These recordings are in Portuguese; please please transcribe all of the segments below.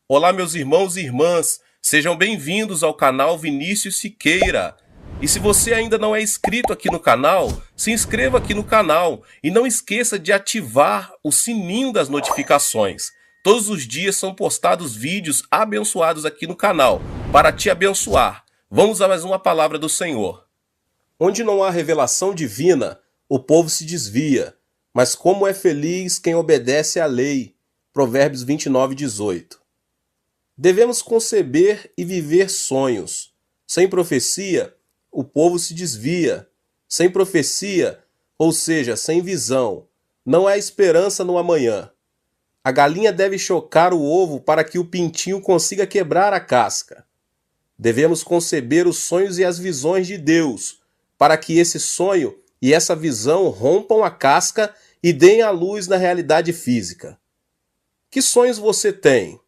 Olá, meus irmãos e irmãs, sejam bem-vindos ao canal Vinícius Siqueira. E se você ainda não é inscrito aqui no canal, se inscreva aqui no canal e não esqueça de ativar o sininho das notificações. Todos os dias são postados vídeos abençoados aqui no canal para te abençoar. Vamos a mais uma palavra do Senhor. Onde não há revelação divina, o povo se desvia, mas como é feliz quem obedece à lei. Provérbios 29:18. Devemos conceber e viver sonhos. Sem profecia, o povo se desvia. Sem profecia, ou seja, sem visão, não há esperança no amanhã. A galinha deve chocar o ovo para que o pintinho consiga quebrar a casca. Devemos conceber os sonhos e as visões de Deus, para que esse sonho e essa visão rompam a casca e deem a luz na realidade física. Que sonhos você tem?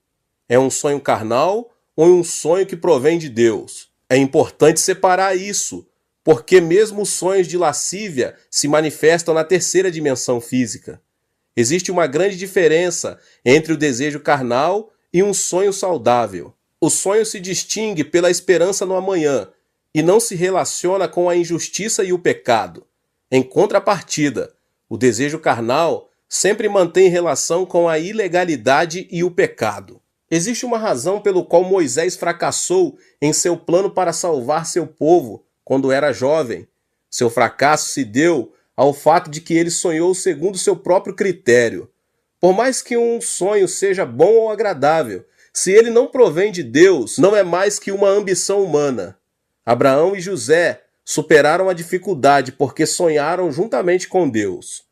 É um sonho carnal ou um sonho que provém de Deus? É importante separar isso, porque mesmo os sonhos de lascívia se manifestam na terceira dimensão física. Existe uma grande diferença entre o desejo carnal e um sonho saudável. O sonho se distingue pela esperança no amanhã e não se relaciona com a injustiça e o pecado. Em contrapartida, o desejo carnal sempre mantém relação com a ilegalidade e o pecado. Existe uma razão pelo qual Moisés fracassou em seu plano para salvar seu povo quando era jovem. Seu fracasso se deu ao fato de que ele sonhou segundo seu próprio critério. Por mais que um sonho seja bom ou agradável, se ele não provém de Deus, não é mais que uma ambição humana. Abraão e José superaram a dificuldade porque sonharam juntamente com Deus.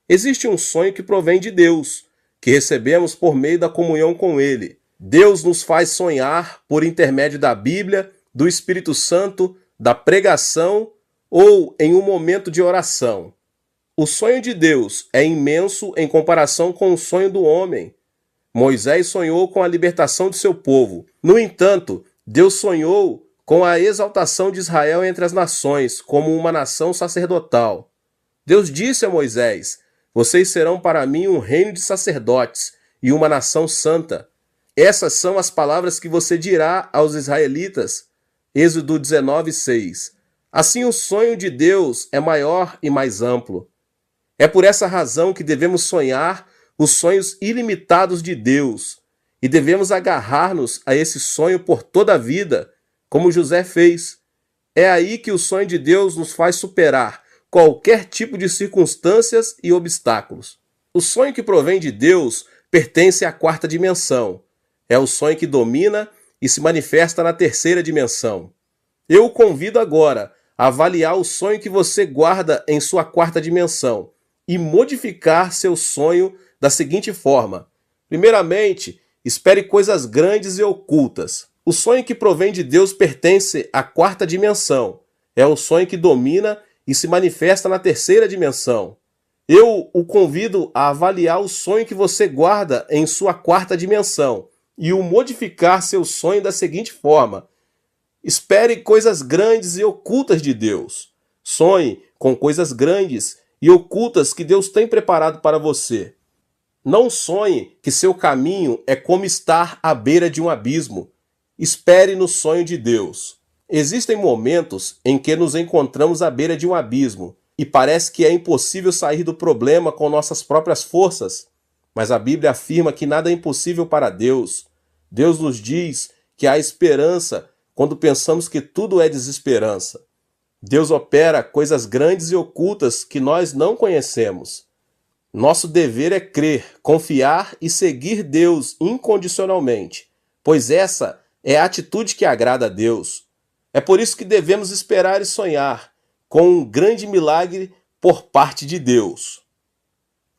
Existe um sonho que provém de Deus, que recebemos por meio da comunhão com Ele. Deus nos faz sonhar por intermédio da Bíblia, do Espírito Santo, da pregação ou em um momento de oração. O sonho de Deus é imenso em comparação com o sonho do homem. Moisés sonhou com a libertação de seu povo. No entanto, Deus sonhou com a exaltação de Israel entre as nações, como uma nação sacerdotal. Deus disse a Moisés: "Vocês serão para mim um reino de sacerdotes e uma nação santa." Essas são as palavras que você dirá aos israelitas. Êxodo 19:6. Assim, o sonho de Deus é maior e mais amplo. É por essa razão que devemos sonhar os sonhos ilimitados de Deus e devemos agarrar-nos a esse sonho por toda a vida, como José fez. É aí que o sonho de Deus nos faz superar qualquer tipo de circunstâncias e obstáculos. O sonho que provém de Deus pertence à quarta dimensão. É o sonho que domina e se manifesta na terceira dimensão. Eu o convido agora a avaliar o sonho que você guarda em sua quarta dimensão e modificar seu sonho da seguinte forma. Primeiramente, espere coisas grandes e ocultas. O sonho que provém de Deus pertence à quarta dimensão. É o sonho que domina e se manifesta na terceira dimensão. Eu o convido a avaliar o sonho que você guarda em sua quarta dimensão e o modificar seu sonho da seguinte forma. Espere coisas grandes e ocultas de Deus. Sonhe com coisas grandes e ocultas que Deus tem preparado para você. Não sonhe que seu caminho é como estar à beira de um abismo. Espere no sonho de Deus. Existem momentos em que nos encontramos à beira de um abismo e parece que é impossível sair do problema com nossas próprias forças. Mas a Bíblia afirma que nada é impossível para Deus. Deus nos diz que há esperança quando pensamos que tudo é desesperança. Deus opera coisas grandes e ocultas que nós não conhecemos. Nosso dever é crer, confiar e seguir Deus incondicionalmente, pois essa é a atitude que agrada a Deus. É por isso que devemos esperar e sonhar com um grande milagre por parte de Deus.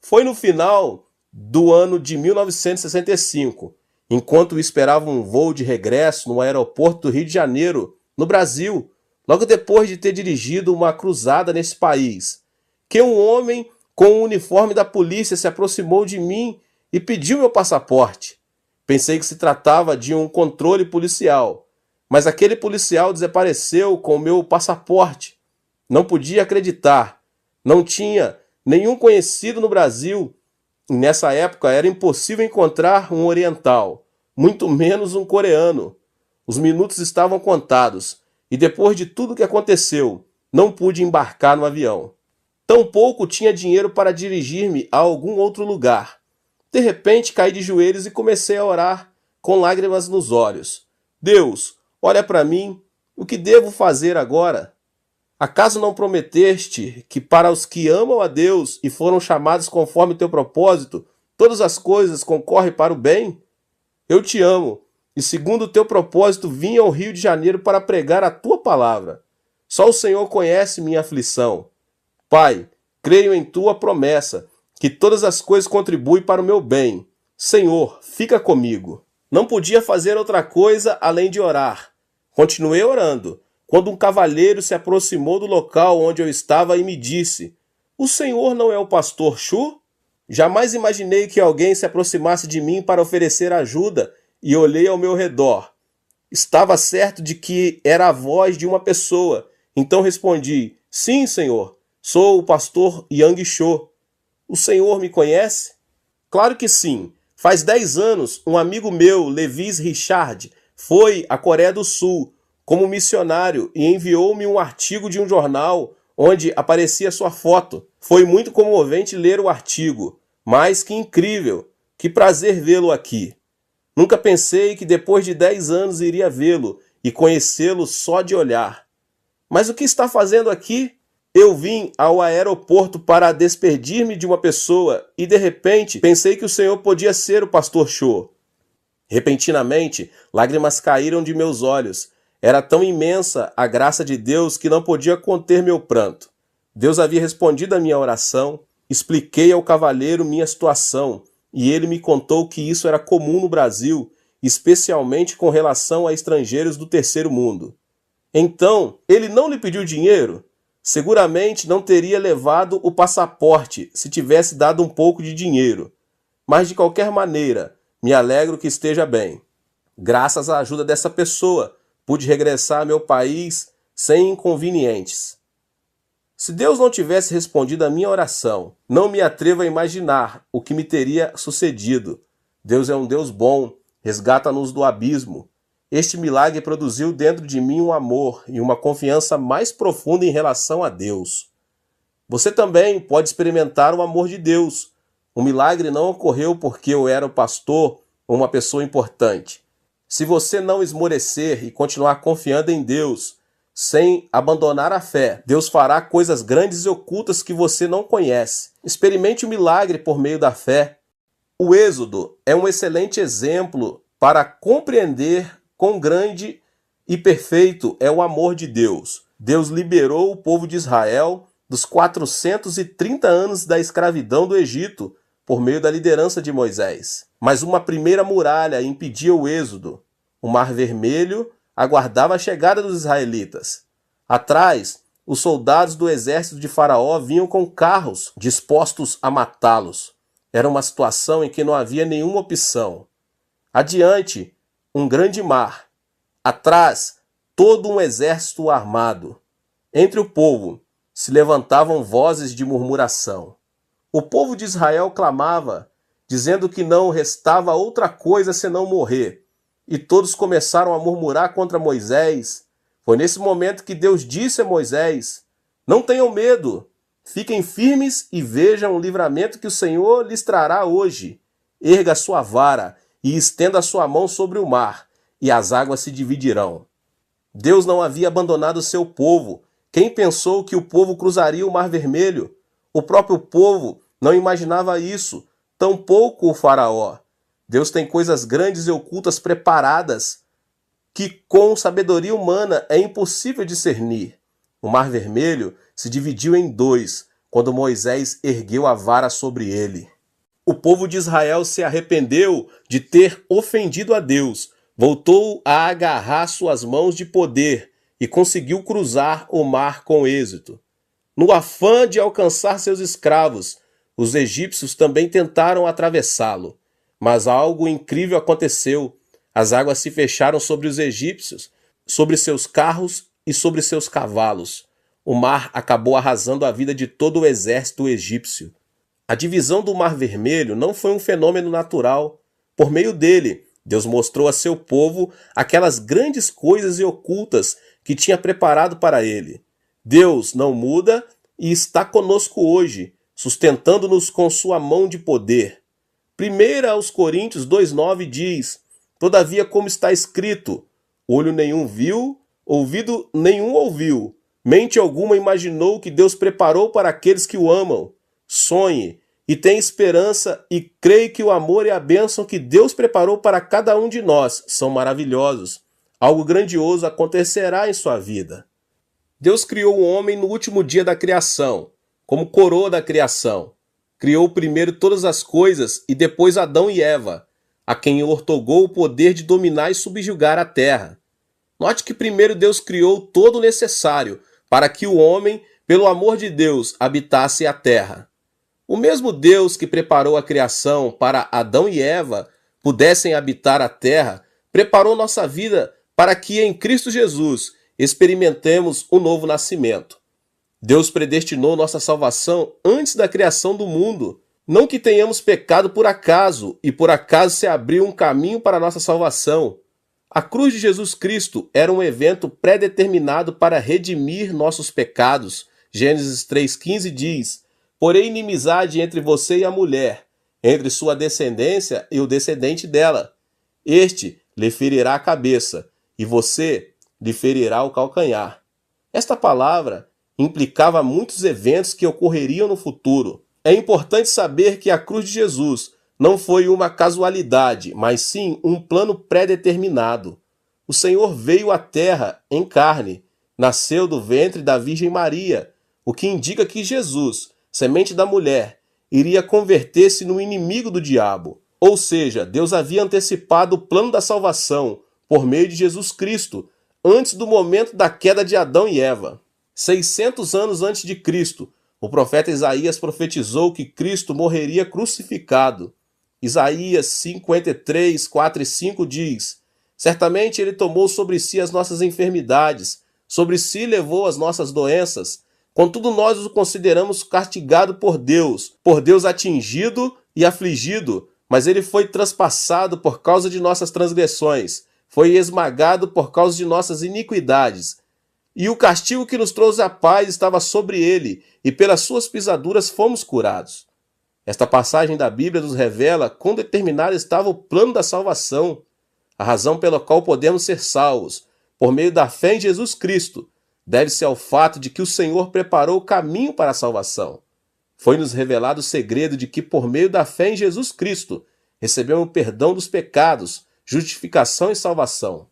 Foi no final do ano de 1965, enquanto esperava um voo de regresso no aeroporto do Rio de Janeiro, no Brasil, logo depois de ter dirigido uma cruzada nesse país, que um homem com o uniforme da polícia se aproximou de mim e pediu meu passaporte. Pensei que se tratava de um controle policial, mas aquele policial desapareceu com o meu passaporte. Não podia acreditar. Não tinha nenhum conhecido no Brasil. E nessa época era impossível encontrar um oriental. muito menos um coreano. Os minutos estavam contados, e depois de tudo que aconteceu, não pude embarcar no avião. Tampouco tinha dinheiro para dirigir-me a algum outro lugar. De repente caí de joelhos e comecei a orar, com lágrimas nos olhos. Deus, olha para mim, o que devo fazer agora? Acaso não prometeste que para os que amam a Deus e foram chamados conforme o teu propósito, todas as coisas concorrem para o bem? Eu te amo, e segundo o teu propósito vim ao Rio de Janeiro para pregar a tua palavra. Só o Senhor conhece minha aflição. Pai, creio em tua promessa, que todas as coisas contribuem para o meu bem. Senhor, fica comigo. Não podia fazer outra coisa além de orar. Continuei orando, quando um cavalheiro se aproximou do local onde eu estava e me disse: O senhor não é o pastor Chu? Jamais imaginei que alguém se aproximasse de mim para oferecer ajuda e olhei ao meu redor. Estava certo de que era a voz de uma pessoa, então respondi: Sim, senhor, sou o pastor Yang Cho. O senhor me conhece? Claro que sim. Faz 10 anos, um amigo meu, Levis Richard, foi à Coreia do Sul como missionário e enviou-me um artigo de um jornal onde aparecia sua foto. Foi muito comovente ler o artigo, mas que incrível, que prazer vê-lo aqui. Nunca pensei que depois de 10 anos iria vê-lo e conhecê-lo só de olhar. Mas o que está fazendo aqui? Eu vim ao aeroporto para despedir-me de uma pessoa e de repente pensei que o senhor podia ser o pastor Cho. Repentinamente, lágrimas caíram de meus olhos. Era tão imensa a graça de Deus que não podia conter meu pranto. Deus havia respondido à minha oração, expliquei ao cavalheiro minha situação e ele me contou que isso era comum no Brasil, especialmente com relação a estrangeiros do terceiro mundo. Então, ele não lhe pediu dinheiro? Seguramente não teria levado o passaporte se tivesse dado um pouco de dinheiro. Mas de qualquer maneira, me alegro que esteja bem. Graças à ajuda dessa pessoa, pude regressar ao meu país sem inconvenientes. Se Deus não tivesse respondido à minha oração, não me atrevo a imaginar o que me teria sucedido. Deus é um Deus bom, resgata-nos do abismo. Este milagre produziu dentro de mim um amor e uma confiança mais profunda em relação a Deus. Você também pode experimentar o amor de Deus. O milagre não ocorreu porque eu era o pastor ou uma pessoa importante. Se você não esmorecer e continuar confiando em Deus, sem abandonar a fé, Deus fará coisas grandes e ocultas que você não conhece. Experimente o milagre por meio da fé. O Êxodo é um excelente exemplo para compreender quão grande e perfeito é o amor de Deus. Deus liberou o povo de Israel dos 430 anos da escravidão do Egito por meio da liderança de Moisés. Mas uma primeira muralha impedia o êxodo. O Mar Vermelho aguardava a chegada dos israelitas. Atrás, os soldados do exército de Faraó vinham com carros dispostos a matá-los. Era uma situação em que não havia nenhuma opção. Adiante, um grande mar. Atrás, todo um exército armado. Entre o povo se levantavam vozes de murmuração. O povo de Israel clamava, dizendo que não restava outra coisa senão morrer. E todos começaram a murmurar contra Moisés. Foi nesse momento que Deus disse a Moisés: Não tenham medo, fiquem firmes e vejam o livramento que o Senhor lhes trará hoje. Erga a sua vara e estenda a sua mão sobre o mar, e as águas se dividirão. Deus não havia abandonado o seu povo. Quem pensou que o povo cruzaria o Mar Vermelho? O próprio povo não imaginava isso, tampouco o faraó. Deus tem coisas grandes e ocultas preparadas que com sabedoria humana é impossível discernir. O Mar Vermelho se dividiu em dois quando Moisés ergueu a vara sobre ele. O povo de Israel se arrependeu de ter ofendido a Deus, voltou a agarrar suas mãos de poder e conseguiu cruzar o mar com êxito. No afã de alcançar seus escravos, os egípcios também tentaram atravessá-lo. Mas algo incrível aconteceu. As águas se fecharam sobre os egípcios, sobre seus carros e sobre seus cavalos. O mar acabou arrasando a vida de todo o exército egípcio. A divisão do Mar Vermelho não foi um fenômeno natural. Por meio dele, Deus mostrou a seu povo aquelas grandes coisas e ocultas que tinha preparado para ele. Deus não muda e está conosco hoje, sustentando-nos com sua mão de poder. 1 aos Coríntios 2,9 diz: Todavia, como está escrito, olho nenhum viu, ouvido nenhum ouviu, mente alguma imaginou o que Deus preparou para aqueles que o amam. Sonhe e tenha esperança e creia que o amor e a bênção que Deus preparou para cada um de nós são maravilhosos. Algo grandioso acontecerá em sua vida. Deus criou o homem no último dia da criação, como coroa da criação. Criou primeiro todas as coisas e depois Adão e Eva, a quem outorgou o poder de dominar e subjugar a terra. Note que primeiro Deus criou todo o necessário para que o homem, pelo amor de Deus, habitasse a terra. O mesmo Deus que preparou a criação para Adão e Eva pudessem habitar a terra, preparou nossa vida para que em Cristo Jesus experimentemos o novo nascimento. Deus predestinou nossa salvação antes da criação do mundo. Não que tenhamos pecado por acaso, e por acaso se abriu um caminho para a nossa salvação. A cruz de Jesus Cristo era um evento pré-determinado para redimir nossos pecados. Gênesis 3,15 diz: Porém inimizade entre você e a mulher, entre sua descendência e o descendente dela. Este lhe ferirá a cabeça, e você lhe ferirá o calcanhar. Esta palavra implicava muitos eventos que ocorreriam no futuro. É importante saber que a cruz de Jesus não foi uma casualidade, mas sim um plano pré-determinado. O Senhor veio à terra em carne, nasceu do ventre da Virgem Maria, o que indica que Jesus, semente da mulher, iria converter-se no inimigo do diabo. Ou seja, Deus havia antecipado o plano da salvação por meio de Jesus Cristo, antes do momento da queda de Adão e Eva. 600 anos antes de Cristo, o profeta Isaías profetizou que Cristo morreria crucificado. Isaías 53, 4 e 5 diz: Certamente ele tomou sobre si as nossas enfermidades, sobre si levou as nossas doenças. Contudo, nós o consideramos castigado por Deus atingido e afligido, mas ele foi transpassado por causa de nossas transgressões, foi esmagado por causa de nossas iniquidades. E o castigo que nos trouxe a paz estava sobre ele, e pelas suas pisaduras fomos curados. Esta passagem da Bíblia nos revela quão determinado estava o plano da salvação, a razão pela qual podemos ser salvos, por meio da fé em Jesus Cristo, deve-se ao fato de que o Senhor preparou o caminho para a salvação. Foi-nos revelado o segredo de que, por meio da fé em Jesus Cristo, recebemos o perdão dos pecados, justificação e salvação.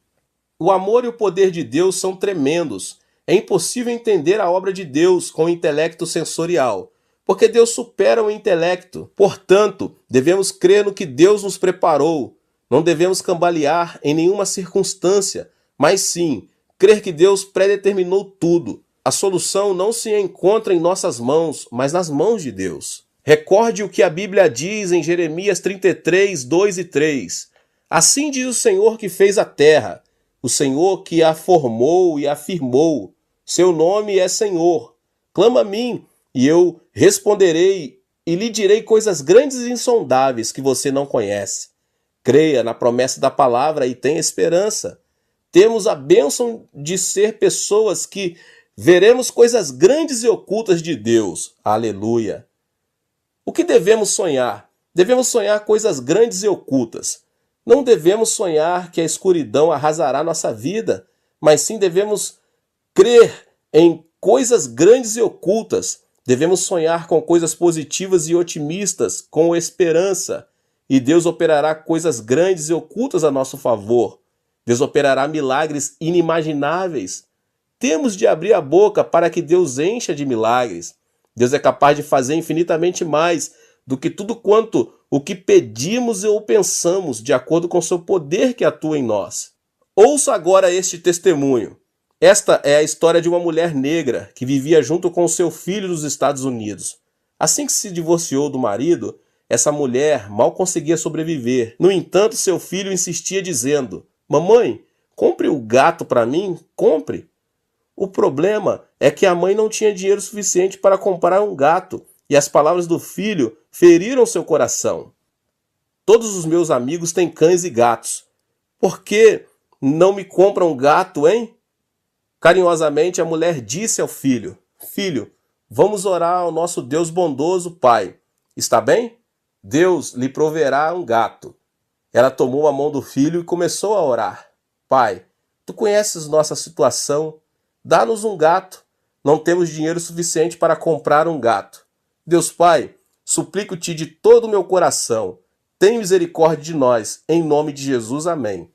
O amor e o poder de Deus são tremendos. É impossível entender a obra de Deus com o intelecto sensorial, porque Deus supera o intelecto. Portanto, devemos crer no que Deus nos preparou. Não devemos cambalear em nenhuma circunstância, mas sim crer que Deus predeterminou tudo. A solução não se encontra em nossas mãos, mas nas mãos de Deus. Recorde o que a Bíblia diz em Jeremias 33, 2 e 3. Assim diz o Senhor que fez a terra, o Senhor que a formou e afirmou. Seu nome é Senhor. Clama a mim, e eu responderei, e lhe direi coisas grandes e insondáveis que você não conhece. Creia na promessa da palavra e tenha esperança. Temos a bênção de ser pessoas que veremos coisas grandes e ocultas de Deus. Aleluia! O que devemos sonhar? Devemos sonhar coisas grandes e ocultas. Não devemos sonhar que a escuridão arrasará nossa vida, mas sim devemos crer em coisas grandes e ocultas. Devemos sonhar com coisas positivas e otimistas, com esperança. E Deus operará coisas grandes e ocultas a nosso favor. Deus operará milagres inimagináveis. Temos de abrir a boca para que Deus encha de milagres. Deus é capaz de fazer infinitamente mais do que tudo quanto o que pedimos ou pensamos, de acordo com seu poder que atua em nós. Ouça agora este testemunho. Esta é a história de uma mulher negra que vivia junto com seu filho nos Estados Unidos. Assim que se divorciou do marido, essa mulher mal conseguia sobreviver. No entanto, seu filho insistia dizendo: Mamãe, compre o gato para mim, compre. O problema é que a mãe não tinha dinheiro suficiente para comprar um gato, e as palavras do filho feriram seu coração. Todos os meus amigos têm cães e gatos. Por que não me compra um gato, hein? Carinhosamente a mulher disse ao filho: Filho, vamos orar ao nosso Deus bondoso, Pai. Está bem? Deus lhe proverá um gato. Ela tomou a mão do filho e começou a orar. Pai, tu conheces nossa situação. Dá-nos um gato. Não temos dinheiro suficiente para comprar um gato. Deus Pai, suplico-te de todo o meu coração. Tem misericórdia de nós. Em nome de Jesus, amém.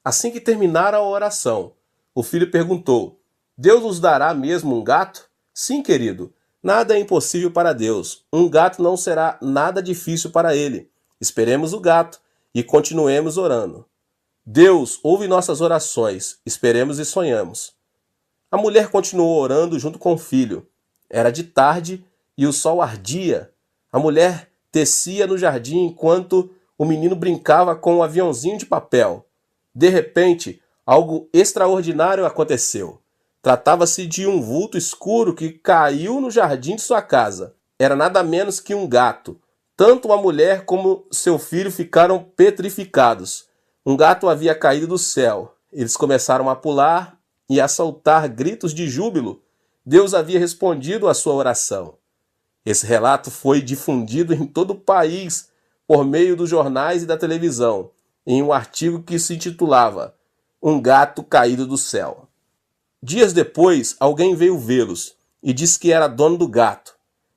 Assim que terminara a oração, o filho perguntou: Deus nos dará mesmo um gato? Sim, querido. Nada é impossível para Deus. Um gato não será nada difícil para ele. Esperemos o gato e continuemos orando. Deus ouve nossas orações. Esperemos e sonhamos. A mulher continuou orando junto com o filho. Era de tarde e o sol ardia. A mulher tecia no jardim enquanto o menino brincava com um aviãozinho de papel. De repente, algo extraordinário aconteceu. Tratava-se de um vulto escuro que caiu no jardim de sua casa. Era nada menos que um gato. Tanto a mulher como seu filho ficaram petrificados. Um gato havia caído do céu. Eles começaram a pular e a soltar gritos de júbilo. Deus havia respondido à sua oração. Esse relato foi difundido em todo o país por meio dos jornais e da televisão, em um artigo que se intitulava Um Gato Caído do Céu. Dias depois, alguém veio vê-los e disse que era dono do gato.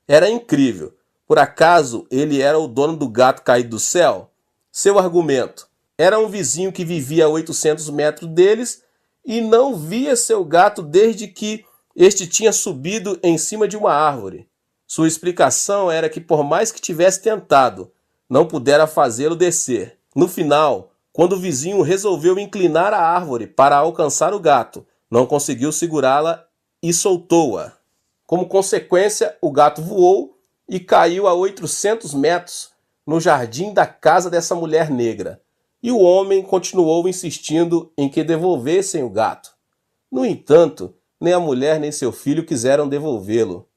Era incrível. Por acaso ele era o dono do gato caído do céu? Seu argumento: era um vizinho que vivia a 800 metros deles e não via seu gato desde que este tinha subido em cima de uma árvore. Sua explicação era que, por mais que tivesse tentado, não pudera fazê-lo descer. No final, quando o vizinho resolveu inclinar a árvore para alcançar o gato, não conseguiu segurá-la e soltou-a. Como consequência, o gato voou e caiu a 800 metros no jardim da casa dessa mulher negra. E o homem continuou insistindo em que devolvessem o gato. No entanto, nem a mulher nem seu filho quiseram devolvê-lo.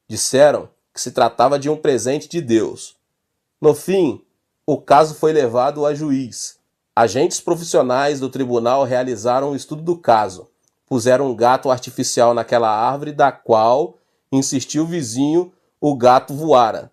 Disseram que se tratava de um presente de Deus. No fim, o caso foi levado a juiz. Agentes profissionais do tribunal realizaram um estudo do caso. Puseram um gato artificial naquela árvore da qual, insistiu o vizinho, o gato voara.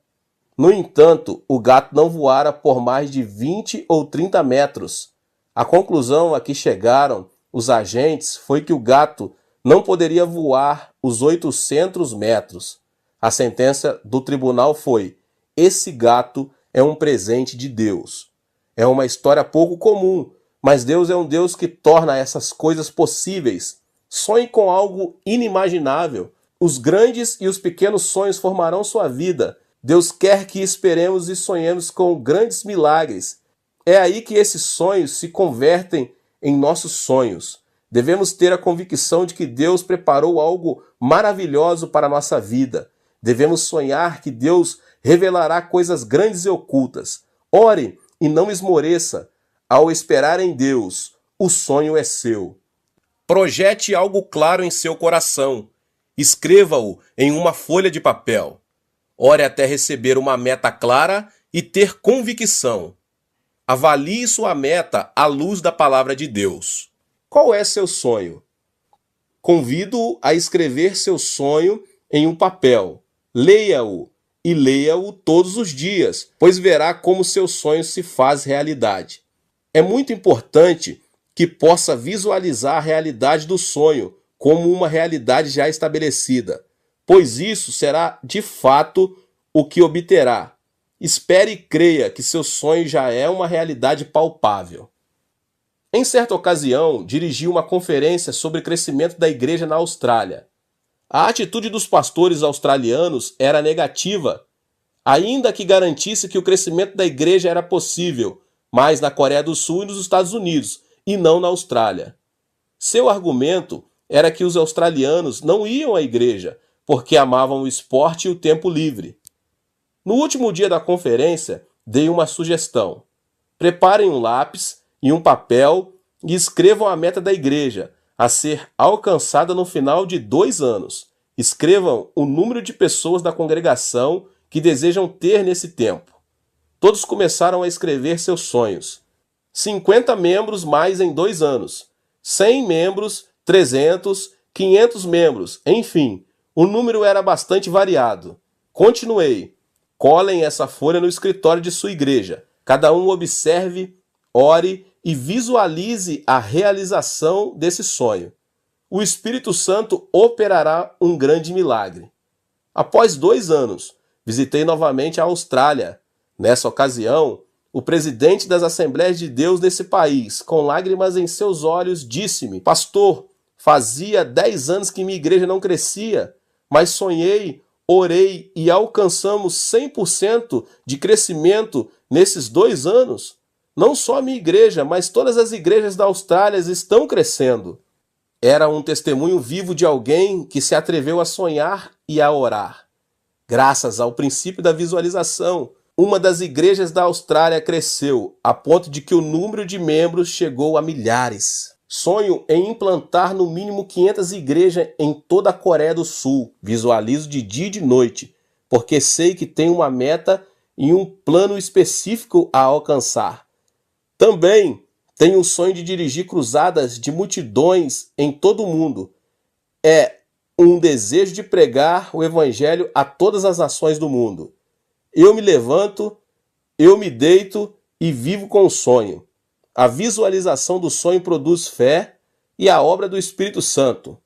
No entanto, o gato não voara por mais de 20 ou 30 metros. A conclusão a que chegaram os agentes foi que o gato não poderia voar os 800 metros. A sentença do tribunal foi: esse gato é um presente de Deus. É uma história pouco comum, mas Deus é um Deus que torna essas coisas possíveis. Sonhe com algo inimaginável. Os grandes e os pequenos sonhos formarão sua vida. Deus quer que esperemos e sonhemos com grandes milagres. É aí que esses sonhos se convertem em nossos sonhos. Devemos ter a convicção de que Deus preparou algo maravilhoso para a nossa vida. Devemos sonhar que Deus revelará coisas grandes e ocultas. Ore e não esmoreça. Ao esperar em Deus, o sonho é seu. Projete algo claro em seu coração. Escreva-o em uma folha de papel. Ore até receber uma meta clara e ter convicção. Avalie sua meta à luz da palavra de Deus. Qual é seu sonho? Convido-o a escrever seu sonho em um papel. Leia-o e leia-o todos os dias, pois verá como seu sonho se faz realidade. É muito importante que possa visualizar a realidade do sonho como uma realidade já estabelecida, pois isso será de fato o que obterá. Espere e creia que seu sonho já é uma realidade palpável. Em certa ocasião, dirigi uma conferência sobre crescimento da igreja na Austrália. A atitude dos pastores australianos era negativa, ainda que garantisse que o crescimento da igreja era possível, mas na Coreia do Sul e nos Estados Unidos, e não na Austrália. Seu argumento era que os australianos não iam à igreja porque amavam o esporte e o tempo livre. No último dia da conferência, dei uma sugestão. Preparem um lápis e um papel e escrevam a meta da igreja a ser alcançada no final de 2 anos. Escrevam o número de pessoas da congregação que desejam ter nesse tempo. Todos começaram a escrever seus sonhos. 50 membros mais em 2 anos, 100 membros, 300, 500 membros, enfim, o número era bastante variado. Continuei. Colhem essa folha no escritório de sua igreja. Cada um observe, ore e visualize a realização desse sonho. O Espírito Santo operará um grande milagre. Após 2 anos, visitei novamente a Austrália. Nessa ocasião, o presidente das Assembleias de Deus desse país, com lágrimas em seus olhos, disse-me: Pastor, fazia 10 anos que minha igreja não crescia, mas sonhei, orei e alcançamos 100% de crescimento nesses 2 anos. Não só a minha igreja, mas todas as igrejas da Austrália estão crescendo. Era um testemunho vivo de alguém que se atreveu a sonhar e a orar. Graças ao princípio da visualização, uma das igrejas da Austrália cresceu, a ponto de que o número de membros chegou a milhares. Sonho em implantar no mínimo 500 igrejas em toda a Coreia do Sul. Visualizo de dia e de noite, porque sei que tenho uma meta e um plano específico a alcançar. Também tenho o sonho de dirigir cruzadas de multidões em todo o mundo. É um desejo de pregar o evangelho a todas as nações do mundo. Eu me levanto, eu me deito e vivo com o sonho. A visualização do sonho produz fé e a obra do Espírito Santo.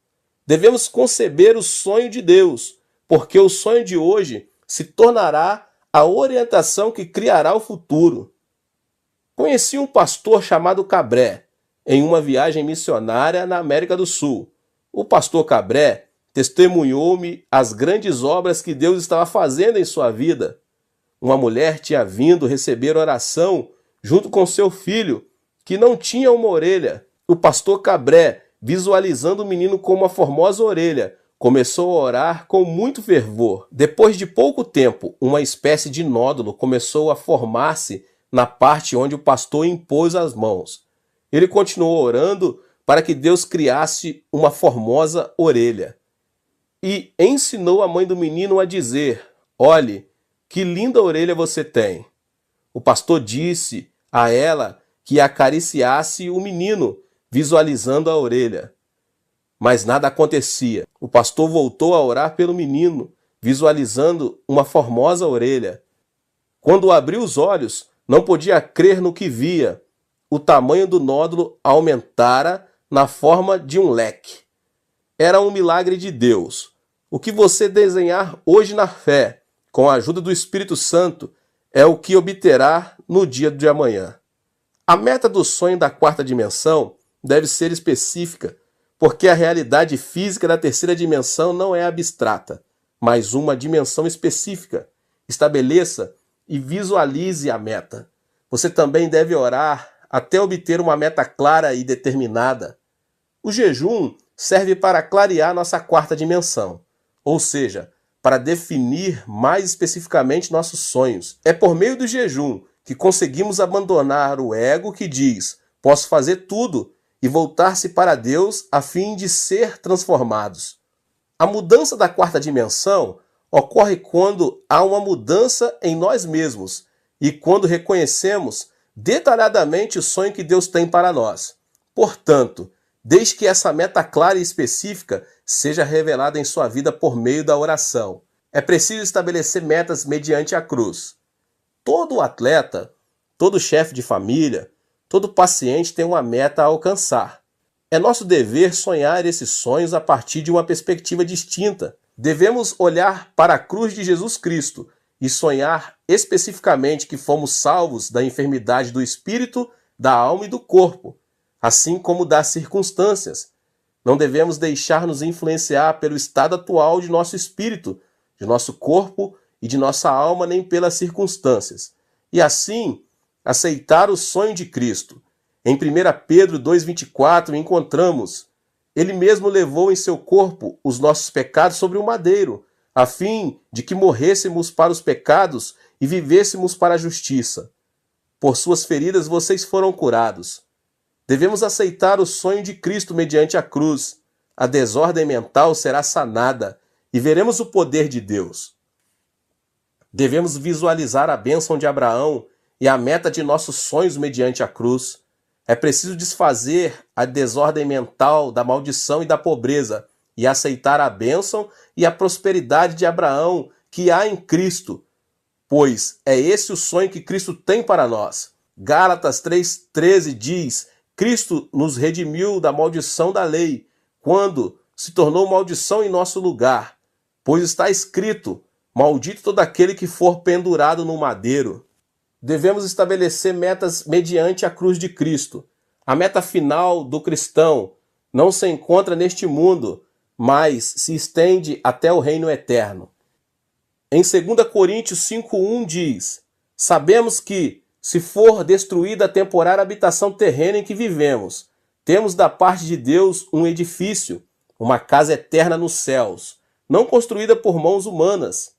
Devemos conceber o sonho de Deus, porque o sonho de hoje se tornará a orientação que criará o futuro. Conheci um pastor chamado Cabré em uma viagem missionária na América do Sul. O pastor Cabré testemunhou-me as grandes obras que Deus estava fazendo em sua vida. Uma mulher tinha vindo receber oração junto com seu filho, que não tinha uma orelha. O pastor Cabré, visualizando o menino com uma formosa orelha, começou a orar com muito fervor. Depois de pouco tempo, uma espécie de nódulo começou a formar-se na parte onde o pastor impôs as mãos. Ele continuou orando para que Deus criasse uma formosa orelha. E ensinou a mãe do menino a dizer: olhe, que linda orelha você tem. O pastor disse a ela que acariciasse o menino, visualizando a orelha. Mas nada acontecia. O pastor voltou a orar pelo menino, visualizando uma formosa orelha. Quando abriu os olhos, não podia crer no que via. O tamanho do nódulo aumentara na forma de um leque. Era um milagre de Deus. O que você desenhar hoje na fé, com a ajuda do Espírito Santo, é o que obterá no dia de amanhã. A meta do sonho da 4ª dimensão deve ser específica, porque a realidade física da 3ª dimensão não é abstrata, mas uma dimensão específica. Estabeleça e visualize a meta. Você também deve orar até obter uma meta clara e determinada. O jejum serve para clarear nossa 4ª dimensão, ou seja, para definir mais especificamente nossos sonhos. É por meio do jejum que conseguimos abandonar o ego que diz: posso fazer tudo, e voltar-se para Deus a fim de ser transformados. A mudança da 4ª dimensão ocorre quando há uma mudança em nós mesmos e quando reconhecemos detalhadamente o sonho que Deus tem para nós. Portanto, desde que essa meta clara e específica seja revelada em sua vida por meio da oração. É preciso estabelecer metas mediante a cruz. Todo atleta, todo chefe de família, todo paciente tem uma meta a alcançar. É nosso dever sonhar esses sonhos a partir de uma perspectiva distinta. Devemos olhar para a cruz de Jesus Cristo e sonhar especificamente que fomos salvos da enfermidade do espírito, da alma e do corpo, assim como das circunstâncias. Não devemos deixar-nos influenciar pelo estado atual de nosso espírito, de nosso corpo e de nossa alma, nem pelas circunstâncias. E assim, aceitar o sonho de Cristo. Em 1 Pedro 2,24 encontramos: Ele mesmo levou em seu corpo os nossos pecados sobre o madeiro, a fim de que morrêssemos para os pecados e vivêssemos para a justiça. Por suas feridas vocês foram curados. Devemos aceitar o sonho de Cristo mediante a cruz. A desordem mental será sanada e veremos o poder de Deus. Devemos visualizar a bênção de Abraão e a meta de nossos sonhos mediante a cruz. É preciso desfazer a desordem mental da maldição e da pobreza e aceitar a bênção e a prosperidade de Abraão que há em Cristo, pois é esse o sonho que Cristo tem para nós. Gálatas 3,13 diz: Cristo nos redimiu da maldição da lei, quando se tornou maldição em nosso lugar, pois está escrito: maldito todo aquele que for pendurado no madeiro. Devemos estabelecer metas mediante a cruz de Cristo. A meta final do cristão não se encontra neste mundo, mas se estende até o reino eterno. Em 2 Coríntios 5,1 diz: sabemos que, se for destruída a temporária habitação terrena em que vivemos, temos da parte de Deus um edifício, uma casa eterna nos céus, não construída por mãos humanas.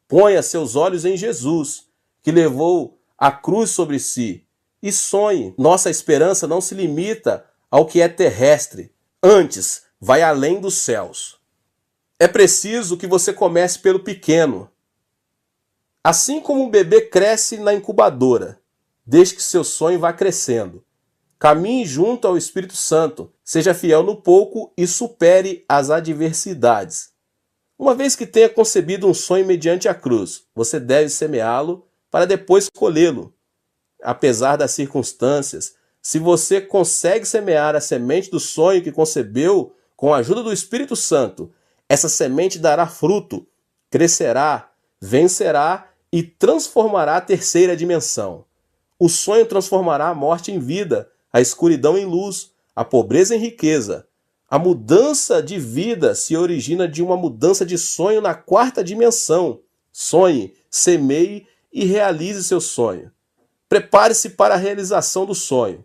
Ponha seus olhos em Jesus, que levou a cruz sobre si, e sonhe. Nossa esperança não se limita ao que é terrestre, antes vai além dos céus. É preciso que você comece pelo pequeno. Assim como um bebê cresce na incubadora, deixe que seu sonho vá crescendo. Caminhe junto ao Espírito Santo, seja fiel no pouco e supere as adversidades. Uma vez que tenha concebido um sonho mediante a cruz, você deve semeá-lo para depois colhê-lo. Apesar das circunstâncias, se você consegue semear a semente do sonho que concebeu com a ajuda do Espírito Santo, essa semente dará fruto, crescerá, vencerá e transformará a terceira dimensão. O sonho transformará a morte em vida, a escuridão em luz, a pobreza em riqueza. A mudança de vida se origina de uma mudança de sonho na quarta dimensão. Sonhe, semeie e realize seu sonho. Prepare-se para a realização do sonho.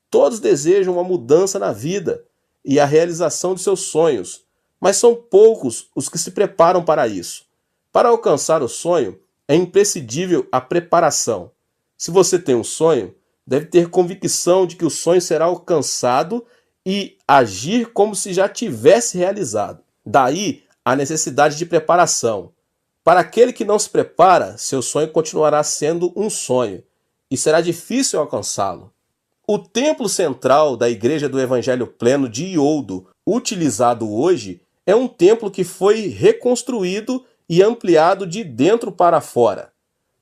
Todos desejam uma mudança na vida e a realização de seus sonhos, mas são poucos os que se preparam para isso. Para alcançar o sonho, é imprescindível a preparação. Se você tem um sonho, deve ter convicção de que o sonho será alcançado e agir como se já tivesse realizado. Daí a necessidade de preparação. Para aquele que não se prepara, seu sonho continuará sendo um sonho e será difícil alcançá-lo. O templo central da Igreja do Evangelho Pleno de Ioldo, utilizado hoje, é um templo que foi reconstruído e ampliado de dentro para fora.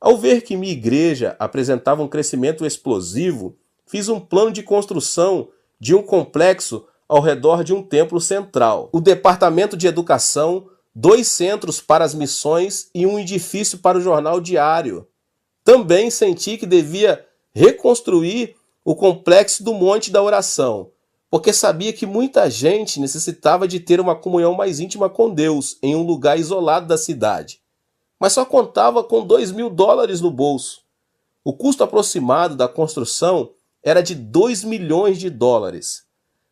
Ao ver que minha igreja apresentava um crescimento explosivo, fiz um plano de construção de um complexo ao redor de um templo central, o departamento de educação, 2 centros para as missões e um edifício para o jornal diário. Também senti que devia reconstruir o complexo do Monte da Oração, porque sabia que muita gente necessitava de ter uma comunhão mais íntima com Deus em um lugar isolado da cidade. Mas só contava com $2.000 no bolso. O custo aproximado da construção era de $2 milhões.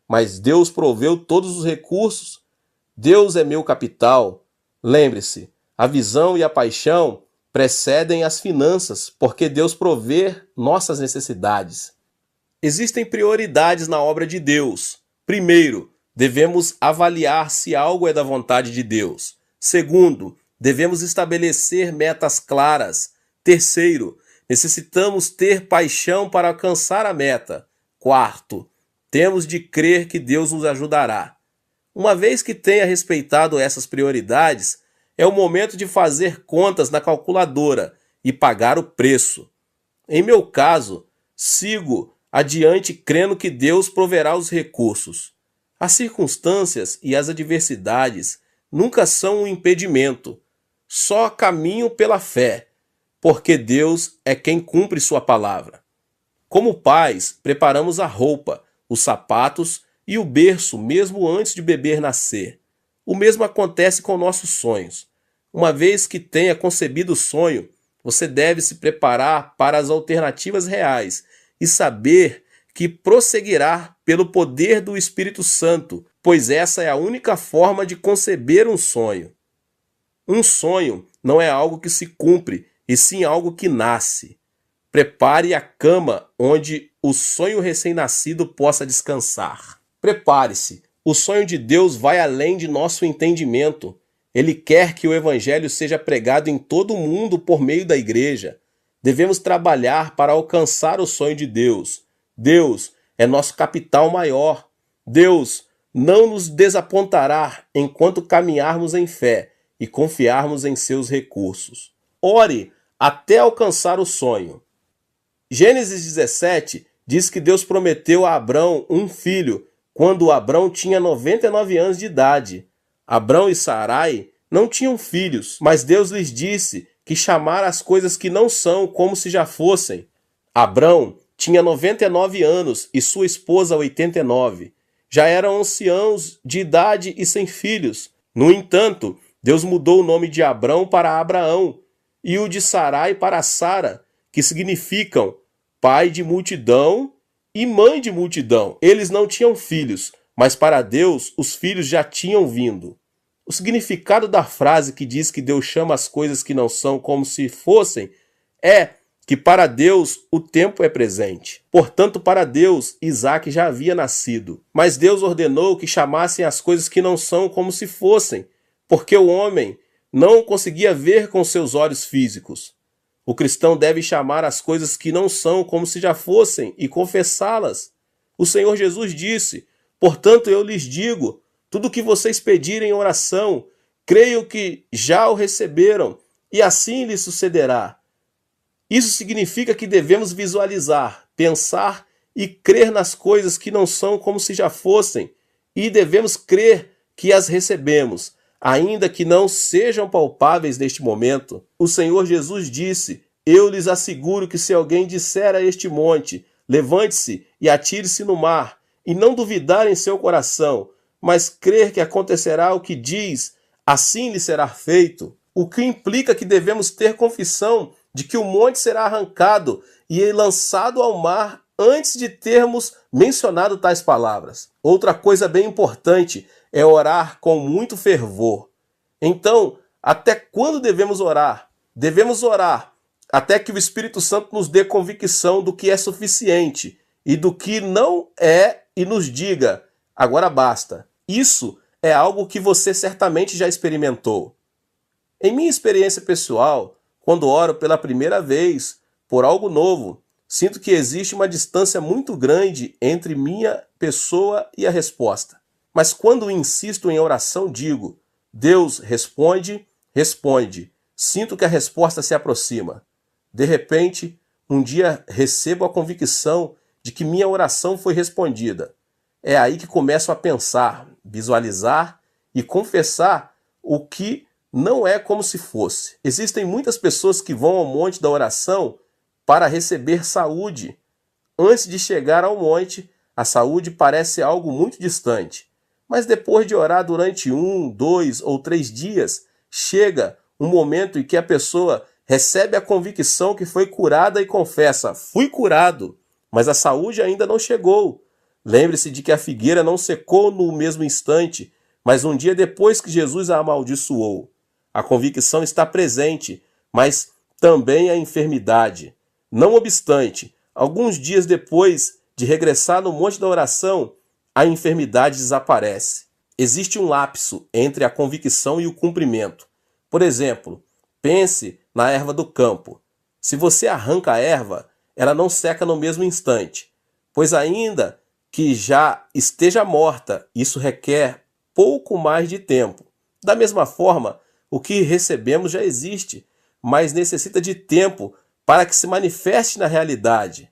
Mas Deus proveu todos os recursos. Deus é meu capital. Lembre-se, a visão e a paixão precedem as finanças, porque Deus provê nossas necessidades. Existem prioridades na obra de Deus. Primeiro, devemos avaliar se algo é da vontade de Deus. Segundo, devemos estabelecer metas claras. Terceiro, necessitamos ter paixão para alcançar a meta. Quarto, temos de crer que Deus nos ajudará. Uma vez que tenha respeitado essas prioridades, é o momento de fazer contas na calculadora e pagar o preço. Em meu caso, sigo adiante crendo que Deus proverá os recursos. As circunstâncias e as adversidades nunca são um impedimento. Só caminho pela fé, porque Deus é quem cumpre sua palavra. Como pais, preparamos a roupa, os sapatos e o berço mesmo antes de o bebê nascer. O mesmo acontece com nossos sonhos. Uma vez que tenha concebido o sonho, você deve se preparar para as alternativas reais e saber que prosseguirá pelo poder do Espírito Santo, pois essa é a única forma de conceber um sonho. Um sonho não é algo que se cumpre, e sim algo que nasce. Prepare a cama onde o sonho recém-nascido possa descansar. Prepare-se. O sonho de Deus vai além de nosso entendimento. Ele quer que o Evangelho seja pregado em todo o mundo por meio da igreja. Devemos trabalhar para alcançar o sonho de Deus. Deus é nosso capital maior. Deus não nos desapontará enquanto caminharmos em fé e confiarmos em seus recursos. Ore até alcançar o sonho. Gênesis 17 diz que Deus prometeu a Abrão um filho quando Abrão tinha 99 anos de idade. Abrão e Sarai não tinham filhos, mas Deus lhes disse que chamara as coisas que não são como se já fossem. Abrão tinha 99 anos e sua esposa 89. Já eram anciãos de idade e sem filhos. No entanto, Deus mudou o nome de Abrão para Abraão e o de Sarai para Sara, que significam pai de multidão e mãe de multidão. Eles não tinham filhos, mas para Deus os filhos já tinham vindo. O significado da frase que diz que Deus chama as coisas que não são como se fossem é que para Deus o tempo é presente. Portanto, para Deus, Isaac já havia nascido. Mas Deus ordenou que chamassem as coisas que não são como se fossem, porque o homem não conseguia ver com seus olhos físicos. O cristão deve chamar as coisas que não são como se já fossem e confessá-las. O Senhor Jesus disse: portanto, eu lhes digo, tudo o que vocês pedirem em oração, creio que já o receberam, e assim lhes sucederá. Isso significa que devemos visualizar, pensar e crer nas coisas que não são como se já fossem, e devemos crer que as recebemos, ainda que não sejam palpáveis neste momento. O Senhor Jesus disse: eu lhes asseguro que se alguém disser a este monte, levante-se e atire-se no mar, e não duvidar em seu coração, mas crer que acontecerá o que diz, assim lhe será feito. O que implica que devemos ter confissão de que o monte será arrancado e lançado ao mar antes de termos mencionado tais palavras. Outra coisa bem importante é orar com muito fervor. Então, até quando devemos orar? Devemos orar até que o Espírito Santo nos dê convicção do que é suficiente e do que não é e nos diga: agora basta. Isso é algo que você certamente já experimentou. Em minha experiência pessoal, quando oro pela primeira vez por algo novo, sinto que existe uma distância muito grande entre minha pessoa e a resposta. Mas quando insisto em oração, digo: Deus responde, responde. Sinto que a resposta se aproxima. De repente, um dia recebo a convicção de que minha oração foi respondida. É aí que começo a pensar, visualizar e confessar o que não é como se fosse. Existem muitas pessoas que vão ao monte da oração para receber saúde. Antes de chegar ao monte, a saúde parece algo muito distante. Mas depois de orar durante 1, 2 ou 3 dias, chega um momento em que a pessoa recebe a convicção que foi curada e confessa: fui curado, mas a saúde ainda não chegou. Lembre-se de que a figueira não secou no mesmo instante, mas um dia depois que Jesus a amaldiçoou. A convicção está presente, mas também a enfermidade. Não obstante, alguns dias depois de regressar no monte da oração, a enfermidade desaparece. Existe um lapso entre a convicção e o cumprimento. Por exemplo, pense na erva do campo. Se você arranca a erva, ela não seca no mesmo instante, pois ainda que já esteja morta, isso requer pouco mais de tempo. Da mesma forma, o que recebemos já existe, mas necessita de tempo para que se manifeste na realidade.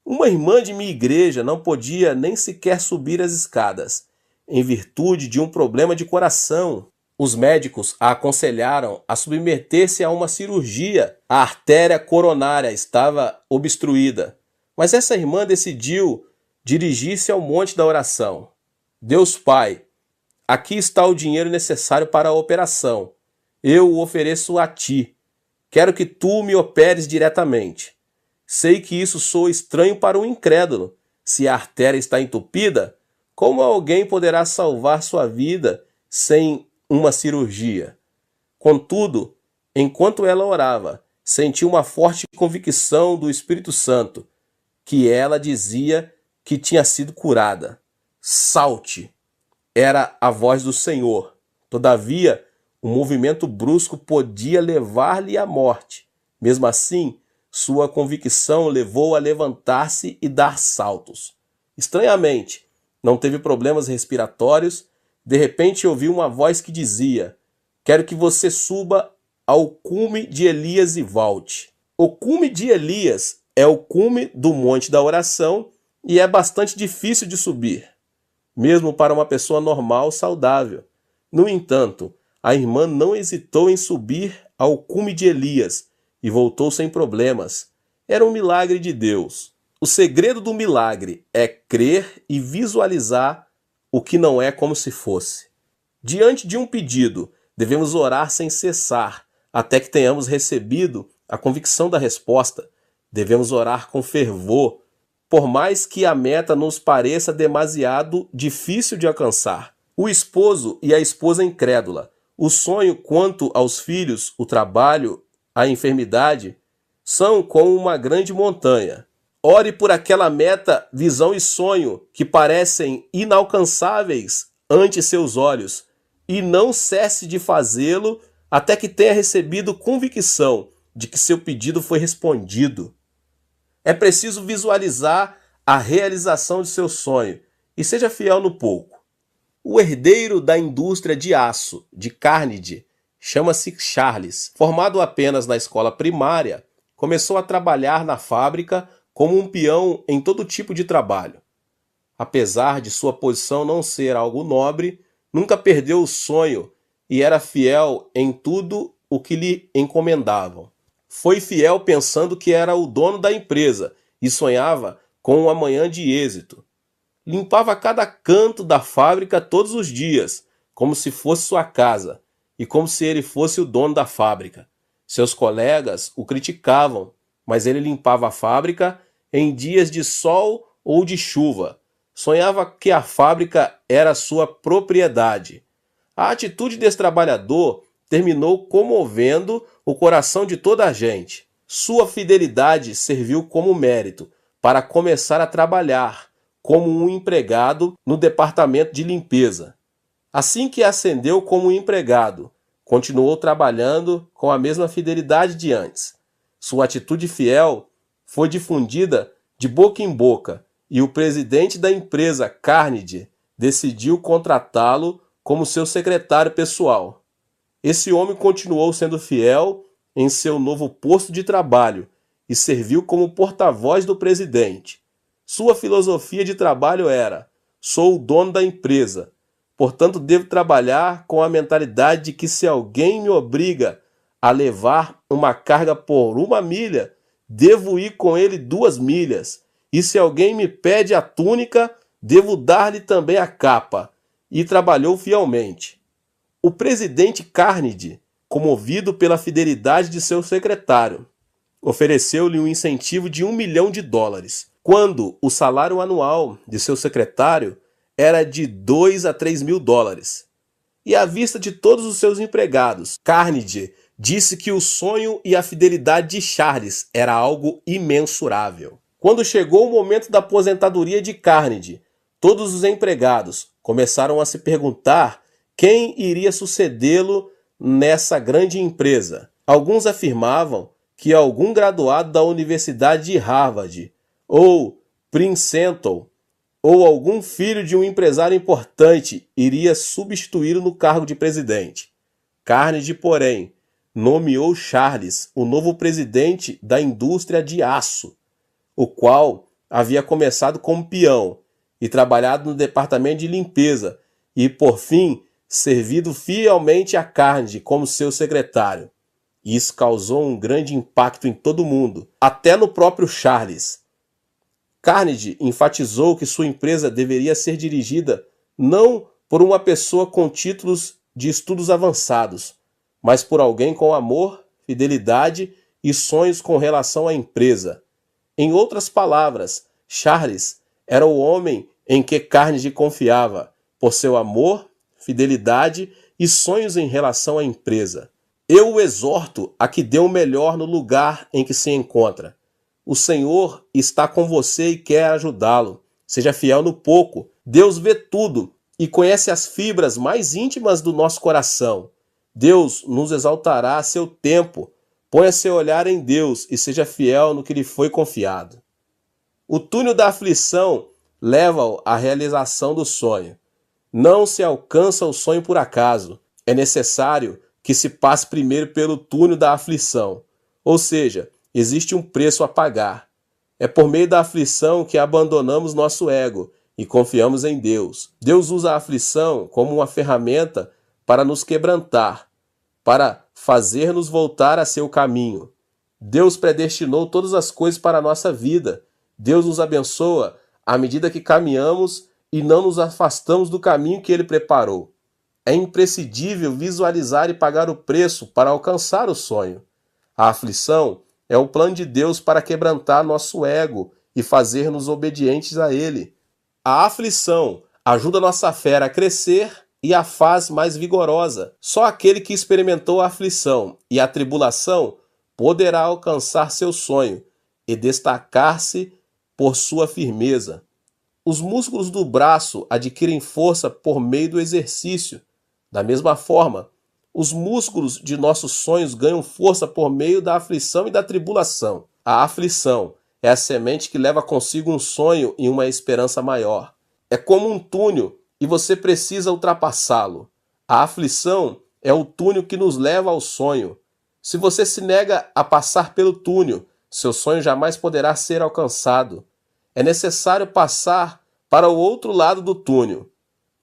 Uma irmã de minha igreja não podia nem sequer subir as escadas, em virtude de um problema de coração. Os médicos a aconselharam a submeter-se a uma cirurgia. A artéria coronária estava obstruída, mas essa irmã decidiu dirigir-se ao monte da oração. Deus Pai, aqui está o dinheiro necessário para a operação. Eu o ofereço a ti. Quero que tu me operes diretamente. Sei que isso soa estranho para um incrédulo. Se a artéria está entupida, como alguém poderá salvar sua vida sem uma cirurgia? Contudo, enquanto ela orava, senti uma forte convicção do Espírito Santo, que ela dizia que tinha sido curada. Salte! Era a voz do Senhor. Todavia, um movimento brusco podia levar-lhe à morte. Mesmo assim, Sua convicção levou a levantar-se e dar saltos. Estranhamente, não teve problemas respiratórios. De repente ouviu uma voz que dizia: "Quero que você suba ao cume de Elias e volte." O cume de Elias é o cume do Monte da Oração e é bastante difícil de subir, mesmo para uma pessoa normal, saudável. No entanto, a irmã não hesitou em subir ao cume de Elias e voltou sem problemas. Era um milagre de Deus. O segredo do milagre é crer e visualizar o que não é como se fosse. Diante de um pedido, devemos orar sem cessar, até que tenhamos recebido a convicção da resposta. Devemos orar com fervor, por mais que a meta nos pareça demasiado difícil de alcançar. O esposo e a esposa incrédula. O sonho quanto aos filhos, o trabalho, a enfermidade, são como uma grande montanha. Ore por aquela meta, visão e sonho que parecem inalcançáveis ante seus olhos, e não cesse de fazê-lo até que tenha recebido convicção de que seu pedido foi respondido. É preciso visualizar a realização de seu sonho e seja fiel no pouco. O herdeiro da indústria de aço de Carnegie chama-se Charles. Formado apenas na escola primária, começou a trabalhar na fábrica como um peão em todo tipo de trabalho. Apesar de sua posição não ser algo nobre, nunca perdeu o sonho e era fiel em tudo o que lhe encomendavam. Foi fiel pensando que era o dono da empresa e sonhava com um amanhã de êxito. Limpava cada canto da fábrica todos os dias, como se fosse sua casa e como se ele fosse o dono da fábrica. Seus colegas o criticavam, mas ele limpava a fábrica em dias de sol ou de chuva. Sonhava que a fábrica era sua propriedade. A atitude desse trabalhador terminou comovendo o coração de toda a gente. Sua fidelidade serviu como mérito para começar a trabalhar como um empregado no departamento de limpeza. Assim que ascendeu como empregado, continuou trabalhando com a mesma fidelidade de antes. Sua atitude fiel foi difundida de boca em boca e o presidente da empresa, Carnegie, decidiu contratá-lo como seu secretário pessoal. Esse homem continuou sendo fiel em seu novo posto de trabalho e serviu como porta-voz do presidente. Sua filosofia de trabalho era: sou o dono da empresa, portanto devo trabalhar com a mentalidade de que se alguém me obriga a levar uma carga por 1 milha, devo ir com ele 2 milhas. E se alguém me pede a túnica, devo dar-lhe também a capa. E trabalhou fielmente. O presidente Carnegie, comovido pela fidelidade de seu secretário, ofereceu-lhe um incentivo de $1 milhão, quando o salário anual de seu secretário era de $2 a $3 mil. E à vista de todos os seus empregados, Carnegie disse que o sonho e a fidelidade de Charles era algo imensurável. Quando chegou o momento da aposentadoria de Carnegie, todos os empregados começaram a se perguntar quem iria sucedê-lo nessa grande empresa. Alguns afirmavam que algum graduado da Universidade de Harvard ou Princeton ou algum filho de um empresário importante iria substituí-lo no cargo de presidente. Carnegie, porém, nomeou Charles o novo presidente da indústria de aço, o qual havia começado como peão e trabalhado no departamento de limpeza e, por fim, servido fielmente a Carnegie como seu secretário. Isso causou um grande impacto em todo o mundo, até no próprio Charles. Carnegie enfatizou que sua empresa deveria ser dirigida não por uma pessoa com títulos de estudos avançados, mas por alguém com amor, fidelidade e sonhos com relação à empresa. Em outras palavras, Charles era o homem em que Carnegie confiava, por seu amor, fidelidade e sonhos em relação à empresa. Eu o exorto a que dê o melhor no lugar em que se encontra. O Senhor está com você e quer ajudá-lo. Seja fiel no pouco. Deus vê tudo e conhece as fibras mais íntimas do nosso coração. Deus nos exaltará a seu tempo, Ponha seu olhar em Deus e seja fiel no que lhe foi confiado. O túnel da aflição leva-o à realização do sonho. Não se alcança o sonho por acaso. É necessário que se passe primeiro pelo túnel da aflição. Ou seja, existe um preço a pagar. É por meio da aflição que abandonamos nosso ego e confiamos em Deus. Deus usa a aflição como uma ferramenta para nos quebrantar, para fazer-nos voltar a seu caminho. Deus predestinou todas as coisas para a nossa vida. Deus nos abençoa à medida que caminhamos e não nos afastamos do caminho que Ele preparou. É imprescindível visualizar e pagar o preço para alcançar o sonho. A aflição é o plano de Deus para quebrantar nosso ego e fazer-nos obedientes a Ele. A aflição ajuda nossa fé a crescer e a faz mais vigorosa. Só aquele que experimentou a aflição e a tribulação poderá alcançar seu sonho e destacar-se por sua firmeza. Os músculos do braço adquirem força por meio do exercício. Da mesma forma, os músculos de nossos sonhos ganham força por meio da aflição e da tribulação. A aflição é a semente que leva consigo um sonho e uma esperança maior. É como um túnel e você precisa ultrapassá-lo. A aflição é o túnel que nos leva ao sonho. Se você se nega a passar pelo túnel, seu sonho jamais poderá ser alcançado. É necessário passar para o outro lado do túnel.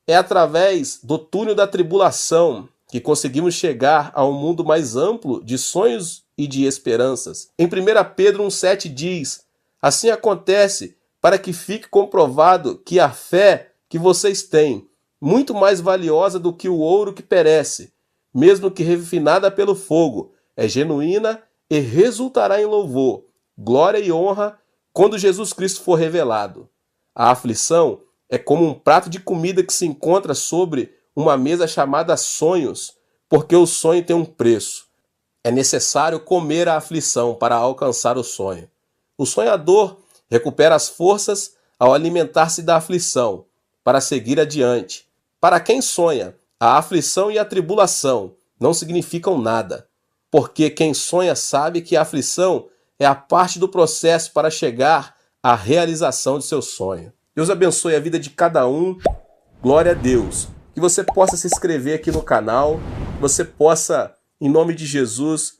É através do túnel da tribulação que conseguimos chegar a um mundo mais amplo de sonhos e de esperanças. Em 1 Pedro 1,7 diz: assim acontece para que fique comprovado que a fé que vocês têm, muito mais valiosa do que o ouro que perece, mesmo que refinada pelo fogo, é genuína e resultará em louvor, glória e honra quando Jesus Cristo for revelado. A aflição é como um prato de comida que se encontra sobre uma mesa chamada sonhos, porque o sonho tem um preço. É necessário comer a aflição para alcançar o sonho. O sonhador recupera as forças ao alimentar-se da aflição, para seguir adiante. Para quem sonha, a aflição e a tribulação não significam nada, porque quem sonha sabe que a aflição é a parte do processo para chegar à realização de seu sonho. Deus abençoe a vida de cada um. Glória a Deus. Que você possa se inscrever aqui no canal, que você possa, em nome de Jesus,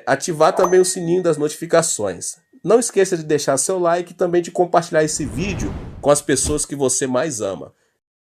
ativar também o sininho das notificações. Não esqueça de deixar seu like e também de compartilhar esse vídeo com as pessoas que você mais ama.